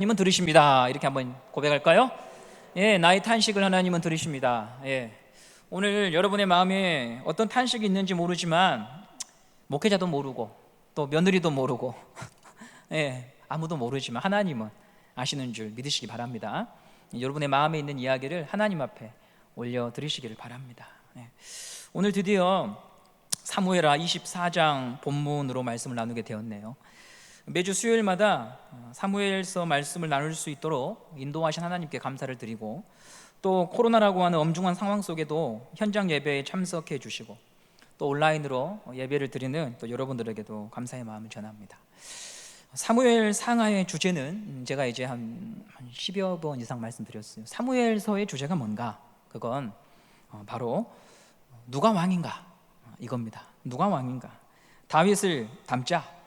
하나님은 들으십니다. 이렇게 한번 고백할까요? 예, 나의 탄식을 하나님은 들으십니다. 예, 오늘 여러분의 마음에 어떤 탄식이 있는지 모르지만 목회자도 모르고 또 며느리도 모르고 예, 아무도 모르지만 하나님은 아시는 줄 믿으시기 바랍니다. 여러분의 마음에 있는 이야기를 하나님 앞에 올려드리시기를 바랍니다. 예, 오늘 드디어 사무엘하 24장 본문으로 말씀을 나누게 되었네요. 매주 수요일마다 사무엘서 말씀을 나눌 수 있도록 인도하신 하나님께 감사를 드리고, 또 코로나라고 하는 엄중한 상황 속에도 현장 예배에 참석해 주시고 또 온라인으로 예배를 드리는 또 여러분들에게도 감사의 마음을 전합니다. 사무엘 상하의 주제는 제가 이제 한 10여 번 이상 말씀드렸어요. 사무엘서의 주제가 뭔가? 그건 바로 누가 왕인가? 이겁니다. 누가 왕인가? 다윗을 닮자,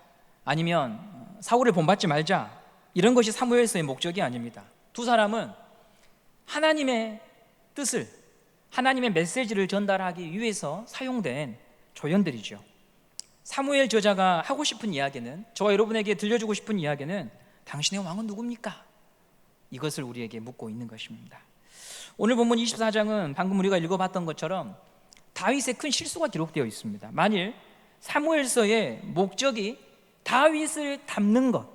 아니면 사울을 본받지 말자, 이런 것이 사무엘서의 목적이 아닙니다. 두 사람은 하나님의 뜻을, 하나님의 메시지를 전달하기 위해서 사용된 조연들이죠. 사무엘 저자가 하고 싶은 이야기는, 저와 여러분에게 들려주고 싶은 이야기는 당신의 왕은 누굽니까? 이것을 우리에게 묻고 있는 것입니다. 오늘 본문 24장은 방금 우리가 읽어봤던 것처럼 다윗의 큰 실수가 기록되어 있습니다. 만일 사무엘서의 목적이 다윗을 닮는 것,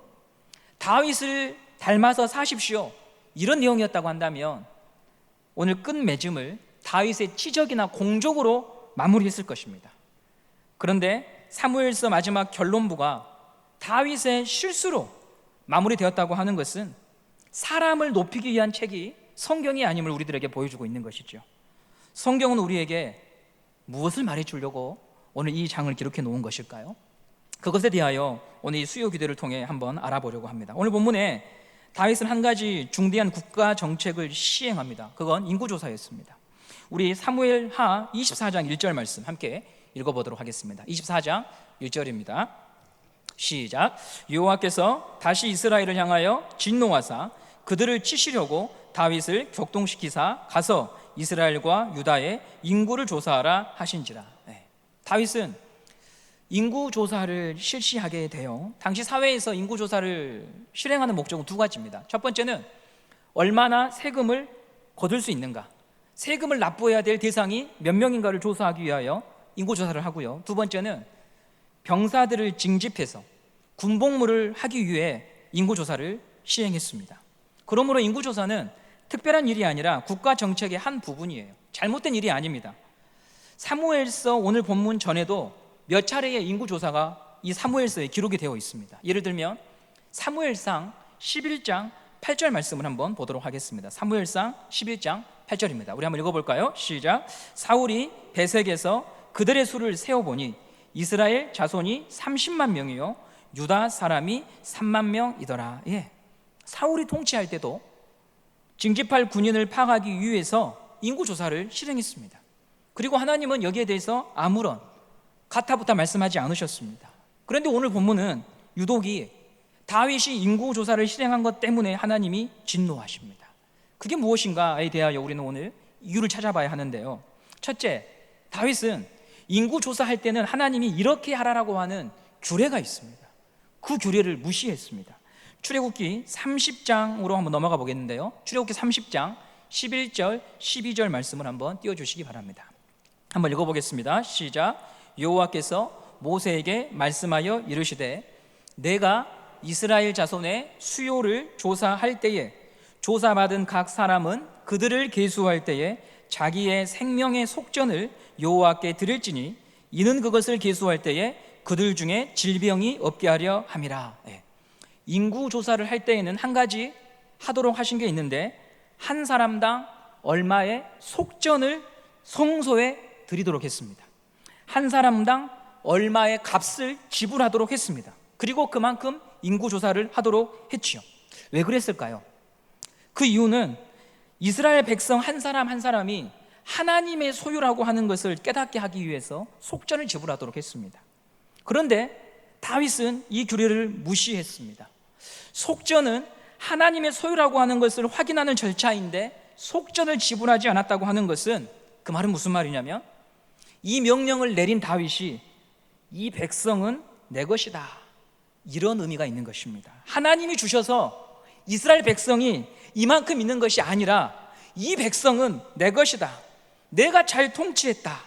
다윗을 닮아서 사십시오, 이런 내용이었다고 한다면 오늘 끝맺음을 다윗의 치적이나 공적으로 마무리했을 것입니다. 그런데 사무엘서 마지막 결론부가 다윗의 실수로 마무리되었다고 하는 것은 사람을 높이기 위한 책이 성경이 아님을 우리들에게 보여주고 있는 것이죠. 성경은 우리에게 무엇을 말해주려고 오늘 이 장을 기록해 놓은 것일까요? 그것에 대하여 오늘 이 수요 기도를 통해 한번 알아보려고 합니다. 오늘 본문에 다윗은 한 가지 중대한 국가 정책을 시행합니다. 그건 인구조사였습니다. 우리 사무엘하 24장 1절 말씀 함께 읽어보도록 하겠습니다. 24장 1절입니다. 시작. 여호와께서 다시 이스라엘을 향하여 진노하사 그들을 치시려고 다윗을 격동시키사 가서 이스라엘과 유다의 인구를 조사하라 하신지라. 다윗은 인구조사를 실시하게 돼요. 당시 사회에서 인구조사를 실행하는 목적은 두 가지입니다. 첫 번째는 얼마나 세금을 거둘 수 있는가, 세금을 납부해야 될 대상이 몇 명인가를 조사하기 위하여 인구조사를 하고요. 두 번째는 병사들을 징집해서 군복무를 하기 위해 인구조사를 시행했습니다. 그러므로 인구조사는 특별한 일이 아니라 국가 정책의 한 부분이에요. 잘못된 일이 아닙니다. 사무엘서 오늘 본문 전에도 몇 차례의 인구조사가 이 사무엘서에 기록이 되어 있습니다. 예를 들면 사무엘상 11장 8절 말씀을 한번 보도록 하겠습니다. 사무엘상 11장 8절입니다. 우리 한번 읽어볼까요? 시작. 사울이 베색에서 그들의 수를 세어보니 이스라엘 자손이 30만 명이요 유다 사람이 3만 명이더라. 사울이 통치할 때도 징집할 군인을 파악하기 위해서 인구조사를 실행했습니다. 그리고 하나님은 여기에 대해서 아무런 가타부타 말씀하지 않으셨습니다. 그런데 오늘 본문은 유독이 다윗이 인구조사를 실행한 것 때문에 하나님이 진노하십니다. 그게 무엇인가에 대하여 우리는 오늘 이유를 찾아봐야 하는데요. 첫째, 다윗은 인구조사할 때는 하나님이 이렇게 하라라고 하는 규례가 있습니다. 그 규례를 무시했습니다. 출애굽기 30장으로 한번 넘어가 보겠는데요. 출애굽기 30장 11절 12절 말씀을 한번 띄워주시기 바랍니다. 한번 읽어보겠습니다. 시작. 여호와께서 모세에게 말씀하여 이르시되 내가 이스라엘 자손의 수요를 조사할 때에 조사받은 각 사람은 그들을 계수할 때에 자기의 생명의 속전을 여호와께 드릴지니 이는 그것을 계수할 때에 그들 중에 질병이 없게 하려 함이라. 인구 조사를 할 때에는 한 가지 하도록 하신 게 있는데 한 사람당 얼마의 속전을 성소에 드리도록 했습니다. 한 사람당 얼마의 값을 지불하도록 했습니다. 그리고 그만큼 인구조사를 하도록 했지요. 왜 그랬을까요? 그 이유는 이스라엘 백성 한 사람 한 사람이 하나님의 소유라고 하는 것을 깨닫게 하기 위해서 속전을 지불하도록 했습니다. 그런데 다윗은 이 규례를 무시했습니다. 속전은 하나님의 소유라고 하는 것을 확인하는 절차인데 속전을 지불하지 않았다고 하는 것은, 그 말은 무슨 말이냐면 이 명령을 내린 다윗이 이 백성은 내 것이다, 이런 의미가 있는 것입니다. 하나님이 주셔서 이스라엘 백성이 이만큼 있는 것이 아니라 이 백성은 내 것이다, 내가 잘 통치했다,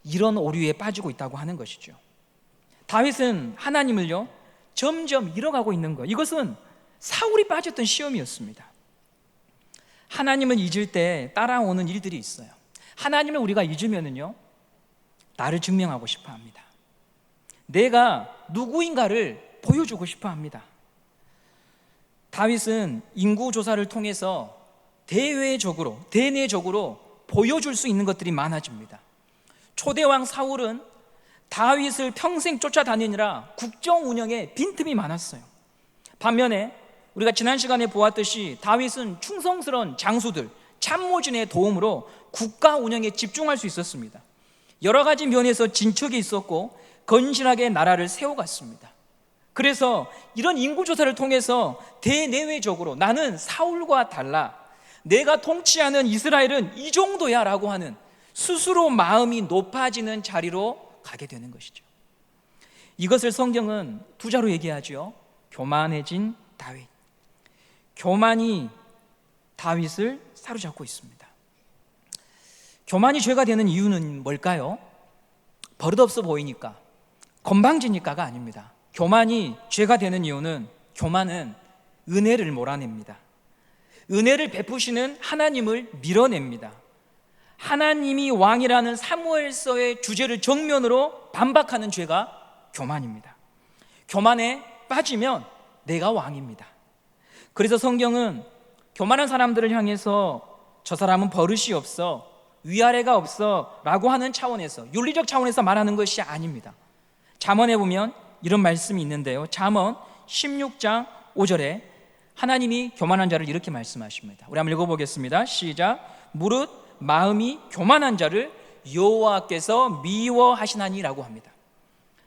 이런 오류에 빠지고 있다고 하는 것이죠. 다윗은 하나님을요 점점 잃어가고 있는 것, 이것은 사울이 빠졌던 시험이었습니다. 하나님을 잊을 때 따라오는 일들이 있어요. 하나님을 우리가 잊으면은요 나를 증명하고 싶어 합니다. 내가 누구인가를 보여주고 싶어 합니다. 다윗은 인구조사를 통해서 대내적으로 보여줄 수 있는 것들이 많아집니다. 초대왕 사울은 다윗을 평생 쫓아다니느라 국정 운영에 빈틈이 많았어요. 반면에 우리가 지난 시간에 보았듯이 다윗은 충성스러운 장수들, 참모진의 도움으로 국가 운영에 집중할 수 있었습니다. 여러 가지 면에서 진척이 있었고 건실하게 나라를 세워갔습니다. 그래서 이런 인구조사를 통해서 대내외적으로 나는 사울과 달라, 내가 통치하는 이스라엘은 이 정도야 라고 하는 스스로 마음이 높아지는 자리로 가게 되는 것이죠. 이것을 성경은 두 자로 얘기하죠. 교만해진 다윗. 교만이 다윗을 사로잡고 있습니다. 교만이 죄가 되는 이유는 뭘까요? 버릇없어 보이니까, 건방지니까가 아닙니다. 교만이 죄가 되는 이유는, 교만은 은혜를 몰아냅니다. 은혜를 베푸시는 하나님을 밀어냅니다. 하나님이 왕이라는 사무엘서의 주제를 정면으로 반박하는 죄가 교만입니다. 교만에 빠지면 내가 왕입니다. 그래서 성경은 교만한 사람들을 향해서 저 사람은 버릇이 없어, 위아래가 없어 라고 하는 차원에서, 윤리적 차원에서 말하는 것이 아닙니다. 잠언에 보면 이런 말씀이 있는데요, 잠언 16장 5절에 하나님이 교만한 자를 이렇게 말씀하십니다. 우리 한번 읽어보겠습니다. 시작. 무릇 마음이 교만한 자를 여호와께서 미워하시나니 라고 합니다.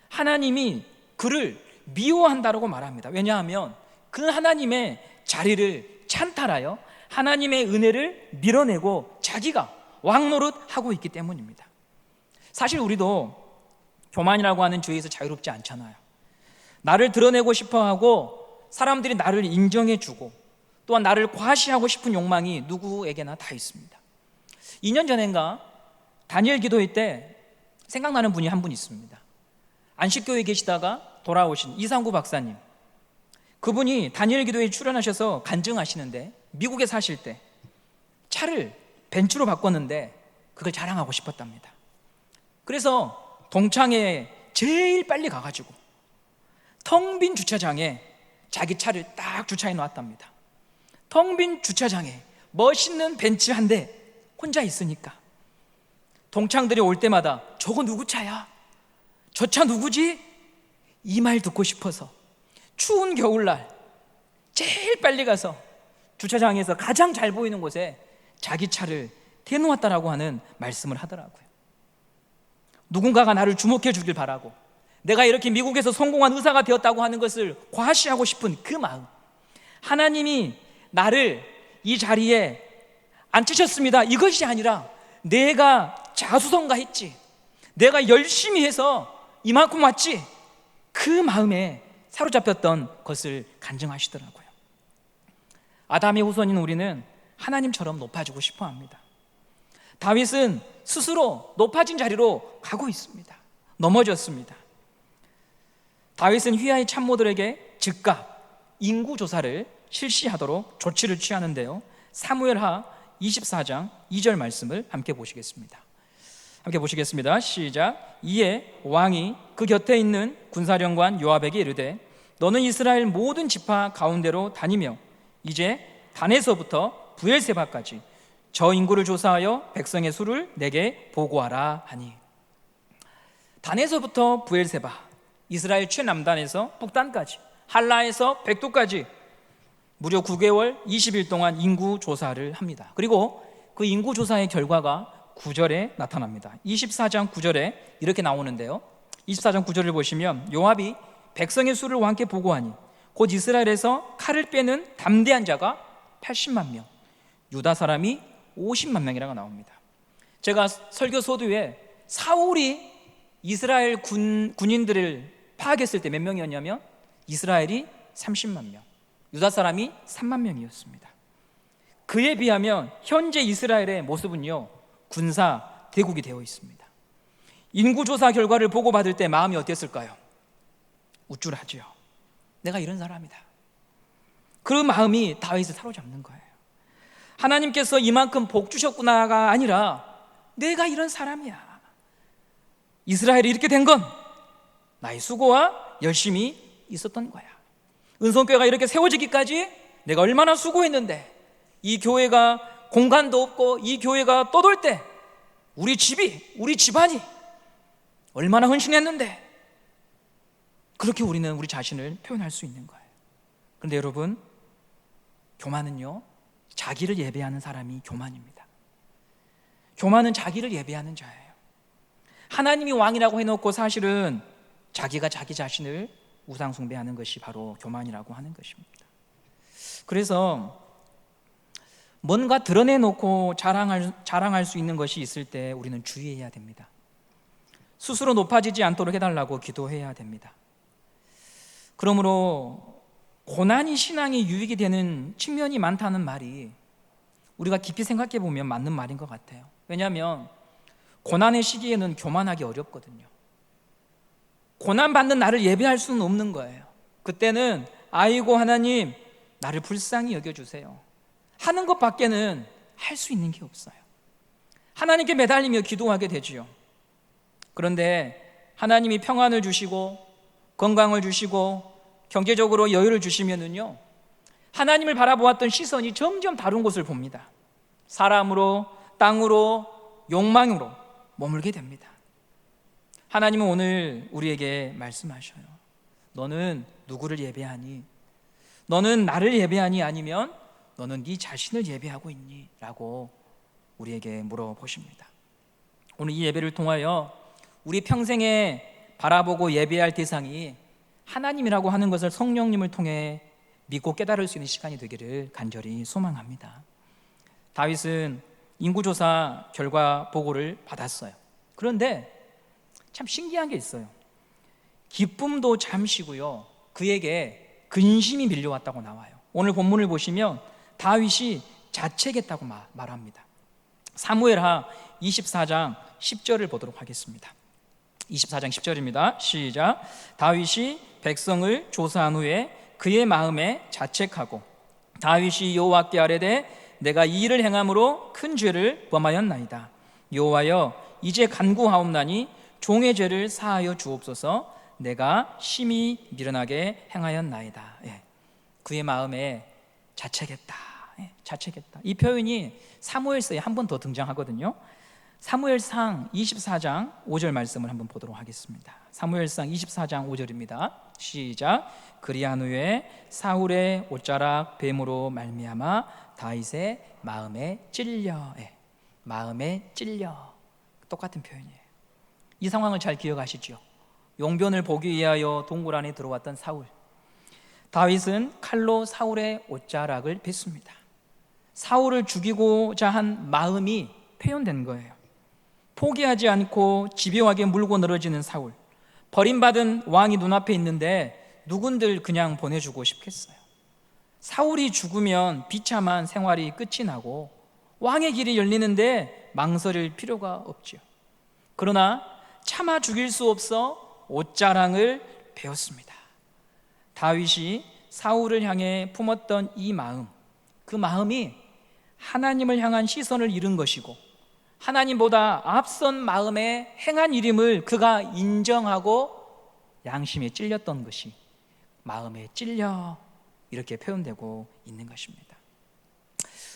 하나님이 그를 미워한다라고 말합니다. 왜냐하면 그 하나님의 자리를 찬탈하여 하나님의 은혜를 밀어내고 자기가 왕노릇하고 있기 때문입니다. 사실 우리도 교만이라고 하는 죄에서 자유롭지 않잖아요. 나를 드러내고 싶어하고 사람들이 나를 인정해주고 또한 나를 과시하고 싶은 욕망이 누구에게나 다 있습니다. 2년 전인가 다니엘 기도회 때 생각나는 분이 한 분 있습니다. 안식교회에 계시다가 돌아오신 이상구 박사님, 그분이 다니엘 기도회에 출연하셔서 간증하시는데 미국에 사실 때 차를 벤츠로 바꿨는데 그걸 자랑하고 싶었답니다. 그래서 동창회에 제일 빨리 가가지고 텅 빈 주차장에 자기 차를 딱 주차해 놨답니다. 텅 빈 주차장에 멋있는 벤츠 한 대 혼자 있으니까 동창들이 올 때마다 저거 누구 차야? 저 차 누구지? 이 말 듣고 싶어서 추운 겨울날 제일 빨리 가서 주차장에서 가장 잘 보이는 곳에 자기 차를 대놓았다라고 하는 말씀을 하더라고요. 누군가가 나를 주목해 주길 바라고 내가 이렇게 미국에서 성공한 의사가 되었다고 하는 것을 과시하고 싶은 그 마음, 하나님이 나를 이 자리에 앉히셨습니다, 이것이 아니라 내가 자수성가했지, 내가 열심히 해서 이만큼 왔지, 그 마음에 사로잡혔던 것을 간증하시더라고요. 아담의 후손인 우리는 하나님처럼 높아지고 싶어 합니다. 다윗은 스스로 높아진 자리로 가고 있습니다. 넘어졌습니다. 다윗은 휘하의 참모들에게 즉각 인구조사를 실시하도록 조치를 취하는데요, 사무엘하 24장 2절 말씀을 함께 보시겠습니다. 시작. 이에 왕이 그 곁에 있는 군사령관 요압에게 이르되 너는 이스라엘 모든 지파 가운데로 다니며 이제 단에서부터 브엘세바까지 저 인구를 조사하여 백성의 수를 내게 보고하라 하니. 단에서부터 브엘세바, 이스라엘 최남단에서 북단까지, 할라에서 백두까지 무려 9개월 20일 동안 인구 조사를 합니다. 그리고 그 인구 조사의 결과가 9절에 나타납니다. 24장 9절에 이렇게 나오는데요, 24장 9절을 보시면 요압이 백성의 수를 왕께 보고하니 곧 이스라엘에서 칼을 빼는 담대한 자가 80만 명, 유다 사람이 50만 명이라고 나옵니다. 제가 설교 서두에 사울이 이스라엘 군인들을 파악했을 때 몇 명이었냐면 이스라엘이 30만 명, 유다 사람이 3만 명이었습니다. 그에 비하면 현재 이스라엘의 모습은요, 군사 대국이 되어 있습니다. 인구조사 결과를 보고받을 때 마음이 어땠을까요? 우쭐하지요. 내가 이런 사람이다. 그 마음이 다윗을 사로잡는 거예요. 하나님께서 이만큼 복 주셨구나가 아니라 내가 이런 사람이야. 이스라엘이 이렇게 된 건 나의 수고와 열심이 있었던 거야. 은성교회가 이렇게 세워지기까지 내가 얼마나 수고했는데, 이 교회가 공간도 없고 이 교회가 떠돌 때 우리 집안이 얼마나 헌신했는데, 그렇게 우리는 우리 자신을 표현할 수 있는 거예요. 그런데 여러분, 교만은요, 자기를 예배하는 사람이 교만입니다. 교만은 자기를 예배하는 자예요. 하나님이 왕이라고 해놓고 사실은 자기가 자기 자신을 우상 숭배하는 것이 바로 교만이라고 하는 것입니다. 그래서 뭔가 드러내놓고 자랑할 수 있는 것이 있을 때 우리는 주의해야 됩니다. 스스로 높아지지 않도록 해달라고 기도해야 됩니다. 그러므로 고난이 신앙에 유익이 되는 측면이 많다는 말이 우리가 깊이 생각해 보면 맞는 말인 것 같아요. 왜냐하면 고난의 시기에는 교만하기 어렵거든요. 고난받는 나를 예배할 수는 없는 거예요. 그때는 아이고 하나님, 나를 불쌍히 여겨주세요 하는 것밖에는 할 수 있는 게 없어요. 하나님께 매달리며 기도하게 되지요. 그런데 하나님이 평안을 주시고 건강을 주시고 경제적으로 여유를 주시면은요, 하나님을 바라보았던 시선이 점점 다른 곳을 봅니다. 사람으로, 땅으로, 욕망으로 머물게 됩니다. 하나님은 오늘 우리에게 말씀하셔요. 너는 누구를 예배하니? 너는 나를 예배하니? 아니면 너는 네 자신을 예배하고 있니? 라고 우리에게 물어보십니다. 오늘 이 예배를 통하여 우리 평생에 바라보고 예배할 대상이 하나님이라고 하는 것을 성령님을 통해 믿고 깨달을 수 있는 시간이 되기를 간절히 소망합니다. 다윗은 인구조사 결과 보고를 받았어요. 그런데 참 신기한 게 있어요. 기쁨도 잠시고요, 그에게 근심이 밀려왔다고 나와요. 오늘 본문을 보시면 다윗이 자책했다고 말합니다. 사무엘하 24장 10절을 보도록 하겠습니다. 24장 10절입니다. 시작. 다윗이 백성을 조사한 후에 그의 마음에 자책하고 다윗이 여호와께 아뢰되 내가 이 일을 행함으로 큰 죄를 범하였나이다. 여호와여, 이제 간구하옵나니 종의 죄를 사하여 주옵소서. 내가 심히 미련하게 행하였나이다. 그의 마음에 자책했다. 자책했다. 이 표현이 사무엘서에 한 번 더 등장하거든요. 사무엘상 24장 5절 말씀을 한번 보도록 하겠습니다. 사무엘상 24장 5절입니다. 시작. 그리한 후에 사울의 옷자락 뱀으로 말미암아 다윗의 마음에 찔려. 마음에 찔려. 똑같은 표현이에요. 이 상황을 잘 기억하시죠? 용변을 보기 위하여 동굴 안에 들어왔던 사울. 다윗은 칼로 사울의 옷자락을 뱉습니다. 사울을 죽이고자 한 마음이 표현된 거예요. 포기하지 않고 집요하게 물고 늘어지는 사울. 버림받은 왕이 눈앞에 있는데 누군들 그냥 보내주고 싶겠어요. 사울이 죽으면 비참한 생활이 끝이 나고 왕의 길이 열리는데 망설일 필요가 없죠. 그러나 차마 죽일 수 없어 옷자랑을 베었습니다. 다윗이 사울을 향해 품었던 이 마음, 그 마음이 하나님을 향한 시선을 잃은 것이고 하나님보다 앞선 마음에 행한 일임을 그가 인정하고 양심에 찔렸던 것이 마음에 찔려 이렇게 표현되고 있는 것입니다.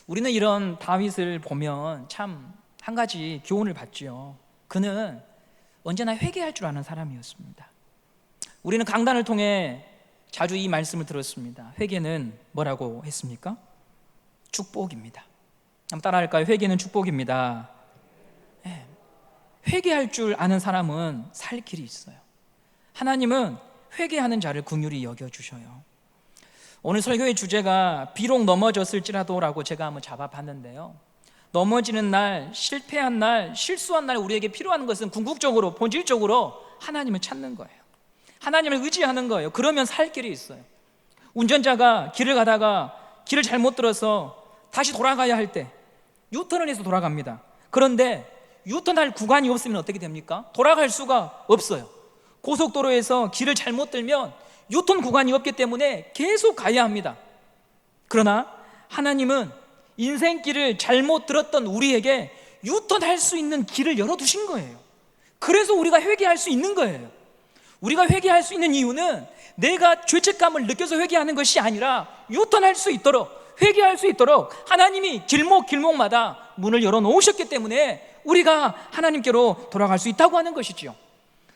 우리는 이런 다윗을 보면 참 한 가지 교훈을 받지요. 그는 언제나 회개할 줄 아는 사람이었습니다. 우리는 강단을 통해 자주 이 말씀을 들었습니다. 회개는 뭐라고 했습니까? 축복입니다. 한번 따라할까요? 회개는 축복입니다. 회개할 줄 아는 사람은 살 길이 있어요. 하나님은 회개하는 자를 긍휼히 여겨주셔요. 오늘 설교의 주제가 비록 넘어졌을지라도라고 제가 한번 잡아봤는데요, 넘어지는 날, 실패한 날, 실수한 날 우리에게 필요한 것은 궁극적으로, 본질적으로 하나님을 찾는 거예요. 하나님을 의지하는 거예요. 그러면 살 길이 있어요. 운전자가 길을 가다가 길을 잘못 들어서 다시 돌아가야 할 때 유턴을 해서 돌아갑니다. 그런데 유턴할 구간이 없으면 어떻게 됩니까? 돌아갈 수가 없어요. 고속도로에서 길을 잘못 들면 유턴 구간이 없기 때문에 계속 가야 합니다. 그러나 하나님은 인생길을 잘못 들었던 우리에게 유턴할 수 있는 길을 열어두신 거예요. 그래서 우리가 회개할 수 있는 거예요. 우리가 회개할 수 있는 이유는 내가 죄책감을 느껴서 회개하는 것이 아니라 유턴할 수 있도록, 회개할 수 있도록 하나님이 길목길목마다 문을 열어놓으셨기 때문에 우리가 하나님께로 돌아갈 수 있다고 하는 것이지요.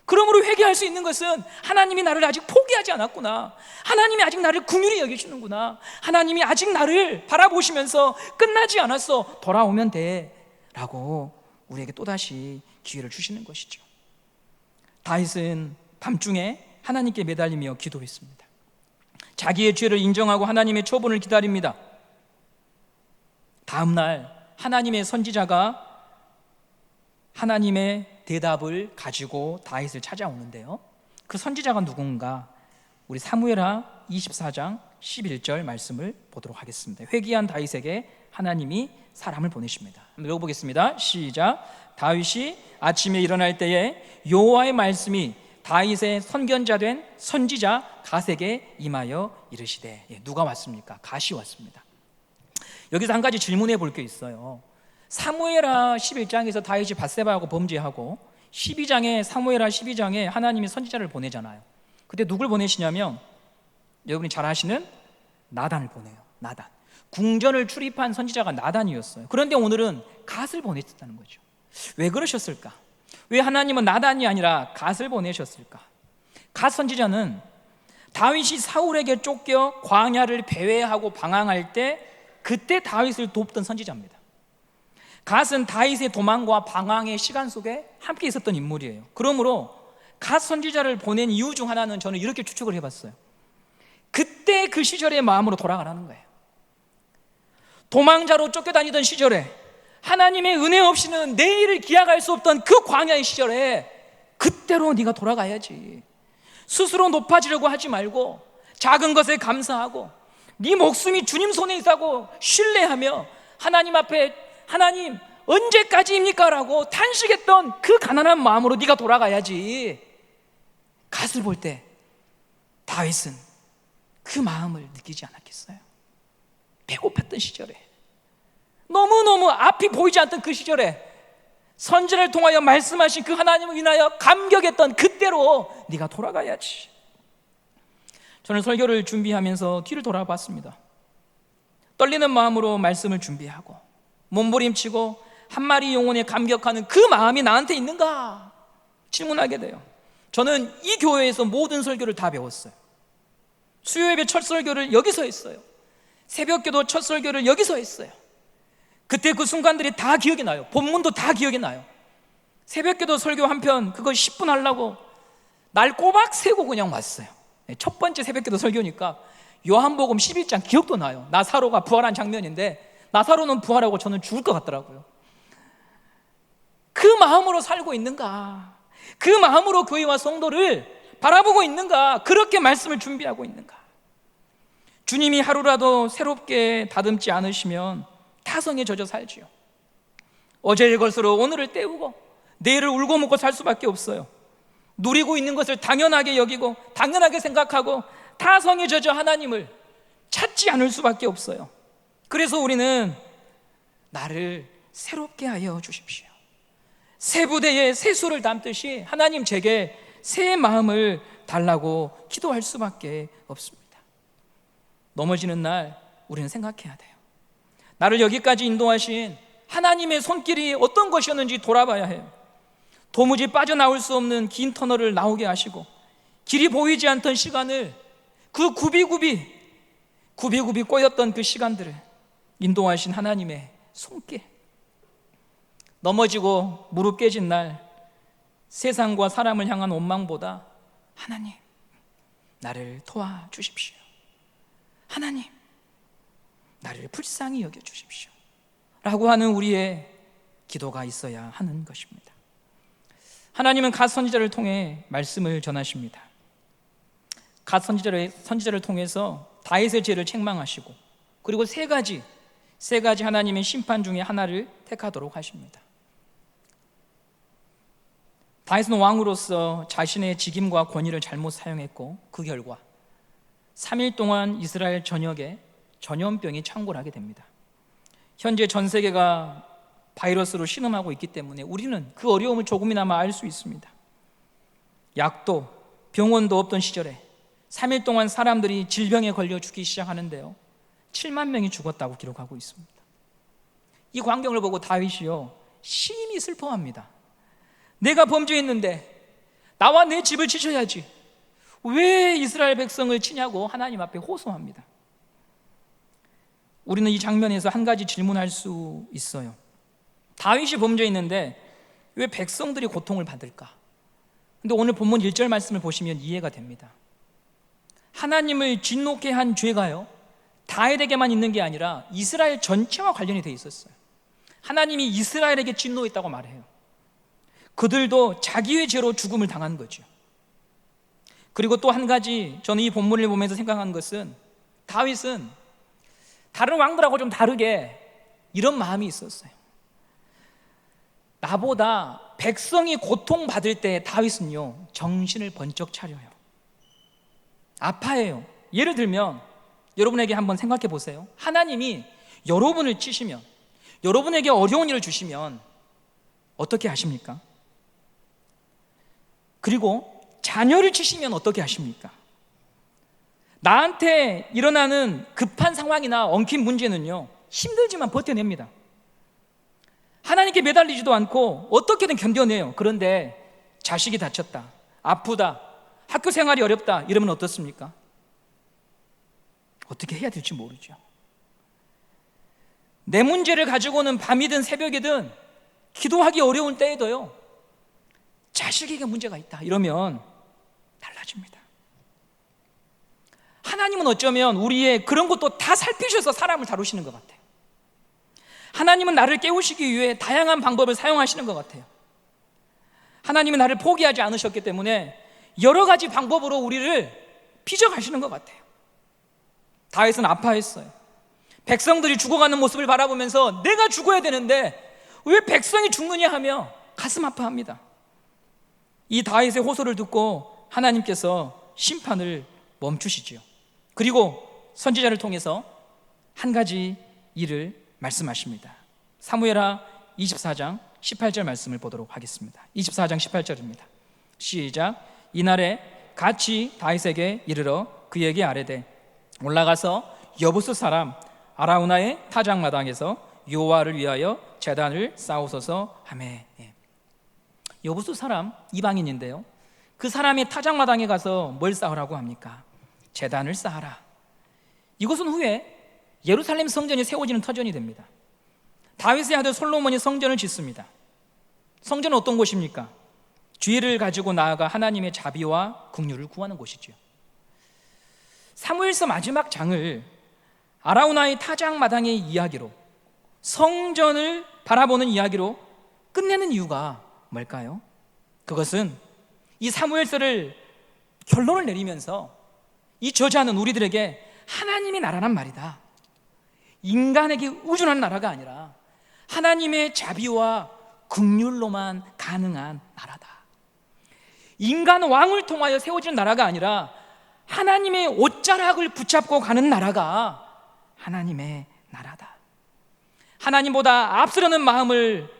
그러므로 회개할 수 있는 것은 하나님이 나를 아직 포기하지 않았구나, 하나님이 아직 나를 긍휼히 여기시는구나, 하나님이 아직 나를 바라보시면서 끝나지 않았어, 돌아오면 돼 라고 우리에게 또다시 기회를 주시는 것이죠. 다윗은 밤중에 하나님께 매달리며 기도했습니다. 자기의 죄를 인정하고 하나님의 처분을 기다립니다. 다음 날 하나님의 선지자가 하나님의 대답을 가지고 다윗을 찾아오는데요, 그 선지자가 누군가? 우리 사무엘하 24장 11절 말씀을 보도록 하겠습니다. 회개한 다윗에게 하나님이 사람을 보내십니다. 한번 읽어보겠습니다. 시작. 다윗이 아침에 일어날 때에 여호와의 말씀이 다윗의 선견자 된 선지자 갓에게 임하여 이르시되. 누가 왔습니까? 갓이 왔습니다. 여기서 한 가지 질문해 볼 게 있어요. 사무엘하 11장에서 다윗이 밧세바하고 범죄하고 12장에 사무엘하 12장에 하나님이 선지자를 보내잖아요. 그때 누굴 보내시냐면 여러분이 잘 아시는 나단을 보내요. 나단. 궁전을 출입한 선지자가 나단이었어요. 그런데 오늘은 갓을 보내셨다는 거죠. 왜 그러셨을까? 왜 하나님은 나단이 아니라 갓을 보내셨을까? 갓 선지자는 다윗이 사울에게 쫓겨 광야를 배회하고 방황할 때 그때 다윗을 돕던 선지자입니다. 갓은 다윗의 도망과 방황의 시간 속에 함께 있었던 인물이에요. 그러므로 갓 선지자를 보낸 이유 중 하나는 저는 이렇게 추측을 해봤어요. 그때 그 시절의 마음으로 돌아가라는 거예요. 도망자로 쫓겨다니던 시절에, 하나님의 은혜 없이는 내일을 기약할 수 없던 그 광야의 시절에 그때로 네가 돌아가야지. 스스로 높아지려고 하지 말고 작은 것에 감사하고 네 목숨이 주님 손에 있다고 신뢰하며 하나님 앞에 하나님 언제까지입니까? 라고 탄식했던 그 가난한 마음으로 네가 돌아가야지. 갓을 볼 때 다윗은 그 마음을 느끼지 않았겠어요? 배고팠던 시절에, 너무너무 앞이 보이지 않던 그 시절에 선지자를 통하여 말씀하신 그 하나님을 인하여 감격했던 그때로 네가 돌아가야지. 저는 설교를 준비하면서 뒤를 돌아봤습니다. 떨리는 마음으로 말씀을 준비하고 몸부림치고 한 마리 영혼에 감격하는 그 마음이 나한테 있는가 질문하게 돼요. 저는 이 교회에서 모든 설교를 다 배웠어요. 수요예배 첫 설교를 여기서 했어요. 새벽기도 첫 설교를 여기서 했어요. 그때 그 순간들이 다 기억이 나요. 본문도 다 기억이 나요. 새벽기도 설교 한 편 그거 10분 하려고 날 꼬박 세고 그냥 왔어요. 첫 번째 새벽기도 설교니까 요한복음 11장 기억도 나요. 나사로가 부활한 장면인데 나사로는 부활하고 저는 죽을 것 같더라고요. 그 마음으로 살고 있는가? 그 마음으로 교회와 성도를 바라보고 있는가? 그렇게 말씀을 준비하고 있는가? 주님이 하루라도 새롭게 다듬지 않으시면 타성에 젖어 살지요. 어제의 것으로 오늘을 때우고 내일을 울고 먹고 살 수밖에 없어요. 누리고 있는 것을 당연하게 여기고 당연하게 생각하고 타성에 젖어 하나님을 찾지 않을 수밖에 없어요. 그래서 우리는 나를 새롭게 하여 주십시오. 새 부대에 새 수를 담듯이 하나님 제게 새 마음을 달라고 기도할 수밖에 없습니다. 넘어지는 날 우리는 생각해야 돼요. 나를 여기까지 인도하신 하나님의 손길이 어떤 것이었는지 돌아봐야 해요. 도무지 빠져나올 수 없는 긴 터널을 나오게 하시고 길이 보이지 않던 시간을 그 굽이굽이 꼬였던 그 시간들을 인도하신 하나님의 손길. 넘어지고 무릎 깨진 날 세상과 사람을 향한 원망보다 하나님 나를 도와주십시오. 하나님 나를 불쌍히 여겨주십시오 라고 하는 우리의 기도가 있어야 하는 것입니다. 하나님은 갓 선지자를 통해 말씀을 전하십니다. 갓 선지자를 통해서 다윗의 죄를 책망하시고 그리고 세 가지 하나님의 심판 중에 하나를 택하도록 하십니다. 다윗은 왕으로서 자신의 직임과 권위를 잘못 사용했고 그 결과 3일 동안 이스라엘 전역에 전염병이 창궐하게 됩니다. 현재 전 세계가 바이러스로 신음하고 있기 때문에 우리는 그 어려움을 조금이나마 알 수 있습니다. 약도 병원도 없던 시절에 3일 동안 사람들이 질병에 걸려 죽기 시작하는데요, 7만 명이 죽었다고 기록하고 있습니다. 이 광경을 보고 다윗이요 심히 슬퍼합니다. 내가 범죄했는데 나와 내 집을 지켜야지 왜 이스라엘 백성을 치냐고 하나님 앞에 호소합니다. 우리는 이 장면에서 한 가지 질문할 수 있어요. 다윗이 범죄했는데 왜 백성들이 고통을 받을까? 근데 오늘 본문 1절 말씀을 보시면 이해가 됩니다. 하나님을 진노케 한 죄가요 다윗에게만 있는 게 아니라 이스라엘 전체와 관련이 돼 있었어요. 하나님이 이스라엘에게 진노했다고 말해요. 그들도 자기의 죄로 죽음을 당한 거죠. 그리고 또 한 가지 저는 이 본문을 보면서 생각한 것은 다윗은 다른 왕들하고 좀 다르게 이런 마음이 있었어요. 나보다 백성이 고통받을 때 다윗은요 정신을 번쩍 차려요. 아파해요. 예를 들면 여러분에게 한번 생각해 보세요. 하나님이 여러분을 치시면, 여러분에게 어려운 일을 주시면 어떻게 하십니까? 그리고 자녀를 치시면 어떻게 하십니까? 나한테 일어나는 급한 상황이나 엉킨 문제는요 힘들지만 버텨냅니다. 하나님께 매달리지도 않고 어떻게든 견뎌내요. 그런데 자식이 다쳤다, 아프다, 학교 생활이 어렵다 이러면 어떻습니까? 어떻게 해야 될지 모르죠. 내 문제를 가지고는 밤이든 새벽이든 기도하기 어려운 때에도요 자식에게 문제가 있다 이러면 달라집니다. 하나님은 어쩌면 우리의 그런 것도 다 살피셔서 사람을 다루시는 것 같아요. 하나님은 나를 깨우시기 위해 다양한 방법을 사용하시는 것 같아요. 하나님은 나를 포기하지 않으셨기 때문에 여러 가지 방법으로 우리를 빚어가시는 것 같아요. 다윗은 아파했어요. 백성들이 죽어가는 모습을 바라보면서 내가 죽어야 되는데 왜 백성이 죽느냐 하며 가슴 아파합니다. 이 다윗의 호소를 듣고 하나님께서 심판을 멈추시지요. 그리고 선지자를 통해서 한 가지 일을 말씀하십니다. 사무엘하 24장 18절 말씀을 보도록 하겠습니다. 24장 18절입니다. 시작. 이날에 같이 다윗에게 이르러 그에게 아뢰되 올라가서 여부스 사람 아라우나의 타작마당에서 여호와를 위하여 제단을 쌓으소서 하매. 여부스 사람 이방인인데요, 그 사람이 타작마당에 가서 뭘 쌓으라고 합니까? 제단을 쌓아라. 이것은 후에 예루살렘 성전이 세워지는 터전이 됩니다. 다윗의 아들 솔로몬이 성전을 짓습니다. 성전은 어떤 곳입니까? 죄를 가지고 나아가 하나님의 자비와 긍휼을 구하는 곳이죠. 사무엘서 마지막 장을 아라우나의 타작마당의 이야기로, 성전을 바라보는 이야기로 끝내는 이유가 뭘까요? 그것은 이 사무엘서를 결론을 내리면서 이 저자는 우리들에게 하나님의 나라란 말이다, 인간에게 의존한 나라가 아니라 하나님의 자비와 긍휼로만 가능한 나라다. 인간 왕을 통하여 세워지는 나라가 아니라 하나님의 옷자락을 붙잡고 가는 나라가 하나님의 나라다. 하나님보다 앞서려는 마음을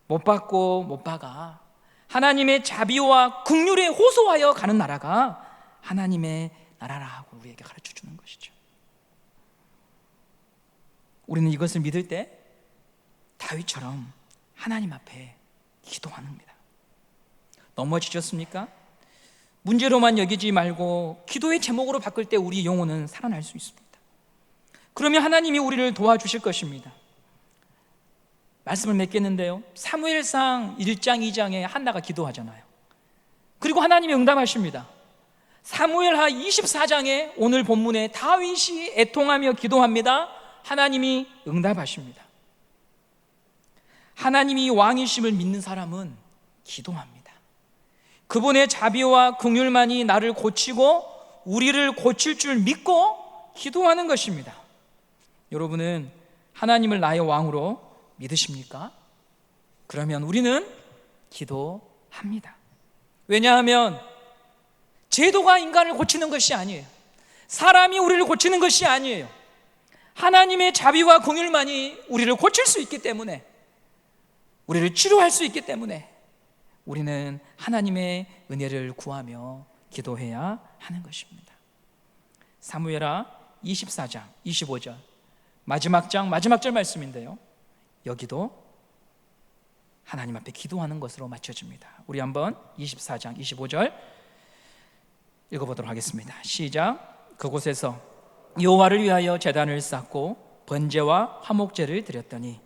못 받고 못 박아 하나님의 자비와 긍휼에 호소하여 가는 나라가 하나님의 나라라고 우리에게 가르쳐 주는 것이죠. 우리는 이것을 믿을 때 다윗처럼 하나님 앞에 기도합니다. 넘어지셨습니까? 문제로만 여기지 말고 기도의 제목으로 바꿀 때 우리 영혼은 살아날 수 있습니다. 그러면 하나님이 우리를 도와주실 것입니다. 말씀을 맺겠는데요, 사무엘상 1장 2장에 한나가 기도하잖아요. 그리고 하나님이 응답하십니다. 사무엘하 24장에 오늘 본문에 다윗이 애통하며 기도합니다. 하나님이 응답하십니다. 하나님이 왕이심을 믿는 사람은 기도합니다. 그분의 자비와 긍휼만이 나를 고치고 우리를 고칠 줄 믿고 기도하는 것입니다. 여러분은 하나님을 나의 왕으로 믿으십니까? 그러면 우리는 기도합니다. 왜냐하면 제도가 인간을 고치는 것이 아니에요. 사람이 우리를 고치는 것이 아니에요. 하나님의 자비와 긍휼만이 우리를 고칠 수 있기 때문에, 우리를 치료할 수 있기 때문에 우리는 하나님의 은혜를 구하며 기도해야 하는 것입니다. 사무엘하 24장 25절 마지막 장 마지막 절 말씀인데요, 여기도 하나님 앞에 기도하는 것으로 맞춰집니다. 우리 한번 24장 25절 읽어보도록 하겠습니다. 시작. 그곳에서 여호와를 위하여 제단을 쌓고 번제와 화목제를 드렸더니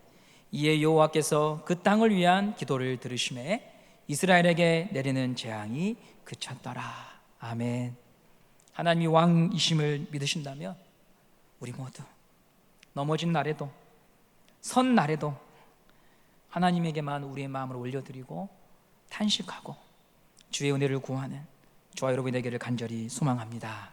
이에 여호와께서 그 땅을 위한 기도를 들으시매 이스라엘에게 내리는 재앙이 그쳤더라. 아멘. 하나님이 왕이심을 믿으신다면 우리 모두 넘어진 날에도 선 날에도 하나님에게만 우리의 마음을 올려드리고 탄식하고 주의 은혜를 구하는 저와 여러분의 되기를 간절히 소망합니다.